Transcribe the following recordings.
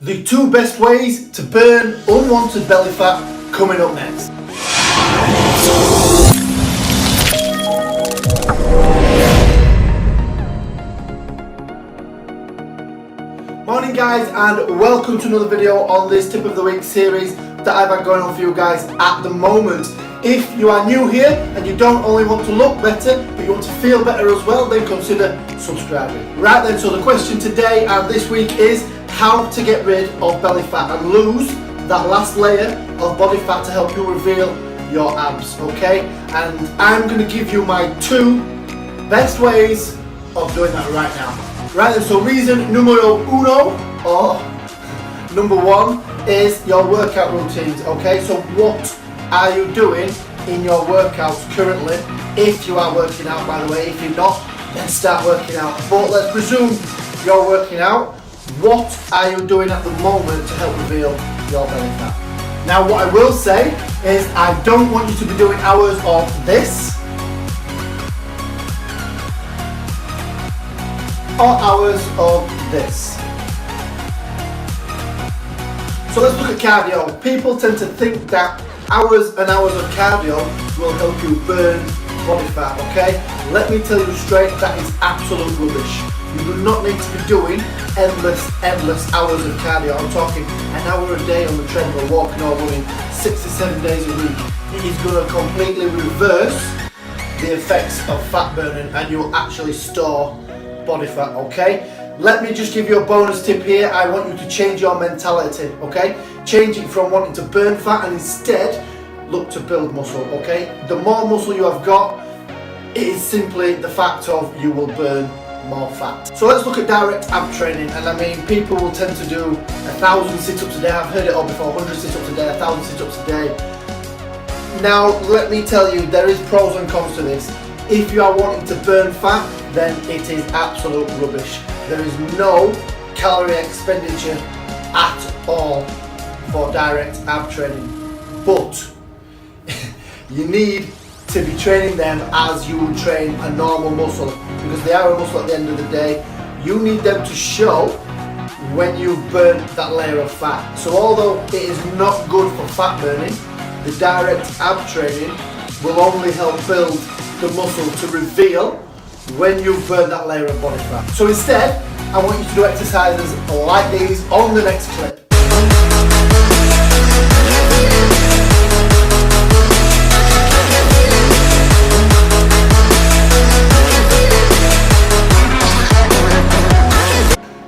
The 2 best ways to burn unwanted belly fat coming up next. Morning guys, and welcome to another video on this tip of the week series that I've had going on for you guys at the moment. If you are new here and you don't only want to look better but you want to feel better as well, then consider subscribing. Right then, so the question today and this week is how to get rid of belly fat and lose that last layer of body fat to help you reveal your abs, okay? And I'm going to give you my 2 best ways of doing that right now. Right then, so reason numero uno, or number 1, is your workout routines, okay? So what are you doing in your workouts currently? If you are working out, by the way. If you're not, then start working out. But let's presume you're working out. What are you doing at the moment to help reveal your belly fat? Now what I will say is I don't want you to be doing hours of this or hours of this. So let's look at cardio. People tend to think that hours and hours of cardio will help you burn body fat, okay? Let me tell you straight, that is absolute rubbish. You do not need to be doing endless hours of cardio. I'm talking an hour a day on the treadmill, walking or running 6 to 7 days a week. It is going to completely reverse the effects of fat burning and you will actually store body fat, okay? Let me just give you a bonus tip here. I want you to change your mentality, okay? Change it from wanting to burn fat and instead look to build muscle, okay? The more muscle you have got, it is simply the fact of you will burn more fat. So let's look at direct ab training, and I mean people will tend to do 1,000 sit-ups a day. I've heard it all before, 100 sit-ups a day, 1,000 sit-ups a day. Now let me tell you, there is pros and cons to this. If you are wanting to burn fat, then it is absolute rubbish. There is no calorie expenditure at all for direct ab training, but you need to be training them as you would train a normal muscle, because they are a muscle at the end of the day. You need them to show when you've burned that layer of fat. So although it is not good for fat burning, the direct ab training will only help build the muscle to reveal when you've burned that layer of body fat. So instead, I want you to do exercises like these on the next clip.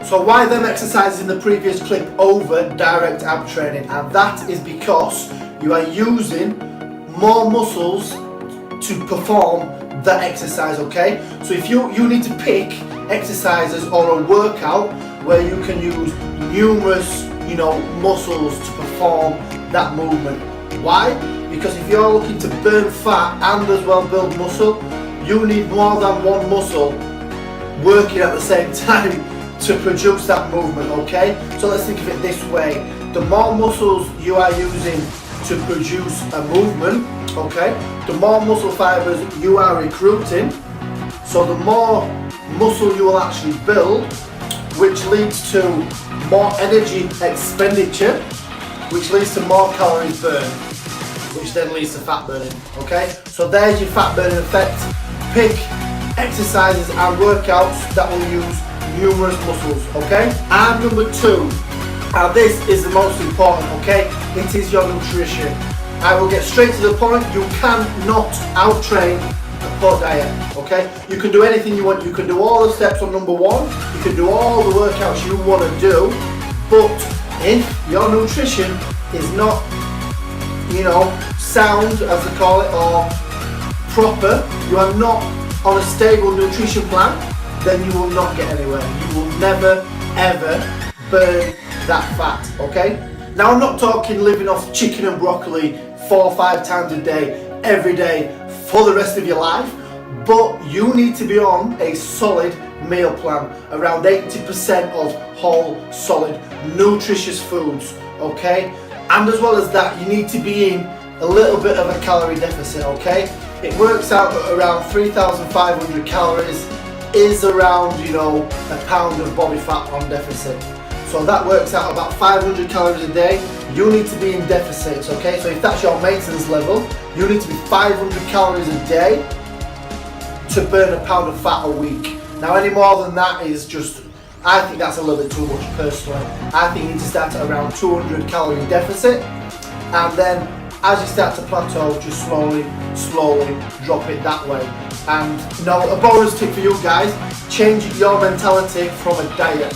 So why them exercises in the previous clip over direct ab training? And that is because you are using more muscles to perform that exercise, okay? So if you need to pick exercises or a workout where you can use numerous, muscles to perform that movement. Why? Because if you're looking to burn fat and as well build muscle, you need more than one muscle working at the same time to produce that movement, okay? So let's think of it this way. The more muscles you are using to produce a movement, okay, the more muscle fibers you are recruiting, so the more muscle you will actually build, which leads to more energy expenditure, which leads to more calories burned, which then leads to fat burning, okay? So there's your fat burning effect. Pick exercises and workouts that will use numerous muscles, okay? And number 2, and this is the most important, okay? It is your nutrition. I will get straight to the point. You cannot out-train a poor diet, okay? You can do anything you want. You can do all the steps on number 1. You can do all the workouts you want to do, but if your nutrition is not, sound, as they call it, or proper, you are not on a stable nutrition plan, then you will not get anywhere. You will never, ever burn that fat, okay? Now I'm not talking living off chicken and broccoli 4 or 5 times a day, every day, for the rest of your life, but you need to be on a solid meal plan, around 80% of whole, solid, nutritious foods, okay? And as well as that, you need to be in a little bit of a calorie deficit, okay? It works out at around 3,500 calories, is around, a pound of body fat on deficit. So that works out about 500 calories a day. You need to be in deficits, okay? So if that's your maintenance level, you need to be 500 calories a day to burn a pound of fat a week. Now any more than that is just, I think that's a little bit too much personally. I think you need to start at around 200 calorie deficit, and then as you start to plateau, just slowly drop it that way. And now a bonus tip for you guys, change your mentality from a diet.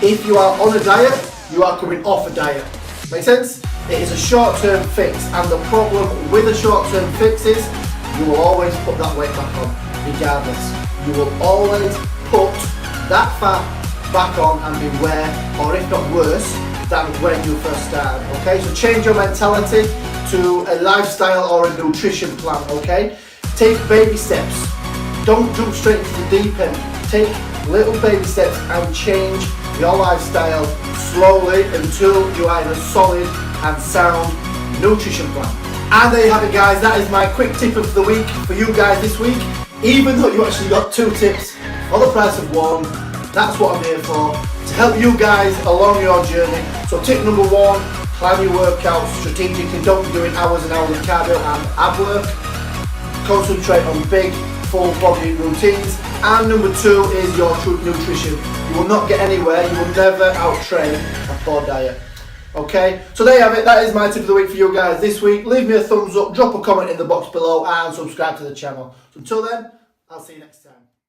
If you are on a diet, you are coming off a diet. Make sense? It is a short-term fix, and the problem with a short-term fix is you will always put that weight back on, regardless. You will always put that fat back on and be where, or if not worse, than when you first started, okay? So change your mentality to a lifestyle or a nutrition plan, okay? Take baby steps. Don't jump straight into the deep end. Take little baby steps and change your lifestyle slowly until you are in a solid and sound nutrition plan. And there you have it, guys. That is my quick tip of the week for you guys this week. Even though you actually got 2 tips for the price of 1, that's what I'm here for, to help you guys along your journey. So tip number 1, plan your workouts strategically. Don't be doing hours and hours of cardio and ab work. Concentrate on big, full body routines. And number 2 is your true nutrition. You will not get anywhere, you will never out-train a poor diet. Okay, so there you have it. That is my tip of the week for you guys this week. Leave me a thumbs up, drop a comment in the box below, and subscribe to the channel. So until then, I'll see you next time.